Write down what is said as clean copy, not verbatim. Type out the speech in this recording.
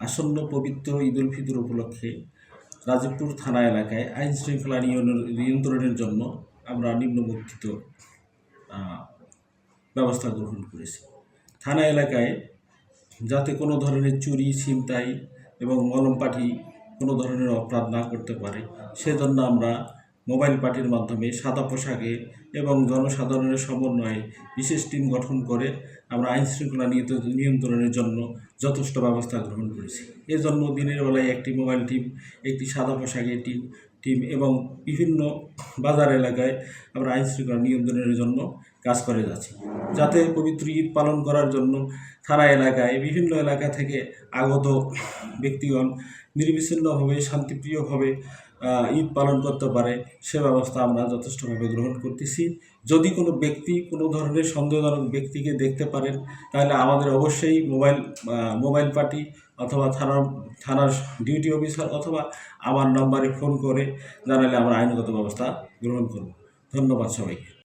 আসন্ন পবিত্র ঈদ উল ফিতর উপলক্ষে রাজীবপুর থানা এলাকায় আইন শৃঙ্খলা নিয়ন্ত্রণের জন্য আমরা নিম্নবর্তিত ব্যবস্থা গ্রহণ করেছি। থানা এলাকায় যাতে কোনো ধরনের চুরি, ছিনতাই এবং মলমপাঠি কোনো ধরনের অপরাধ না করতে পারে, সেজন্য আমরা মোবাইল পার্টির মাধ্যমে সাদা পোশাকে এবং জনসাধারণের সমন্বয়ে বিশেষ টিম গঠন করে আমরা আইন শৃঙ্খলা নিয়ন্ত্রণের জন্য যথেষ্ট ব্যবস্থা গ্রহণ করেছি। এজন্য দিনের বেলায় একটি মোবাইল টিম, একটি সাদা পোশাকের টিম এবং বিভিন্ন বাজার এলাকায় আমরা আইন শৃঙ্খলা নিয়ন্ত্রণের জন্য কাজ করে যাচ্ছি, যাতে পবিত্র ঈদ পালন করার জন্য থানা এলাকায় বিভিন্ন এলাকা থেকে আগত ব্যক্তিগণ নির্বিচ্ছিন্নভাবে শান্তিপ্রিয়ভাবে ঈদ পালন করতে পারে, সে ব্যবস্থা আমরা যথেষ্টভাবে গ্রহণ করতেছি। যদি কোনো ব্যক্তি কোনো ধরনের সন্দেহজনক ব্যক্তিকে দেখতে পারেন, তাহলে আমাদের অবশ্যই মোবাইল পার্টি অথবা থানার ডিউটি অফিসার অথবা আমার নম্বরে ফোন করে জানালে আমরা আইনগত ব্যবস্থা গ্রহণ করব। ধন্যবাদ সবাইকে।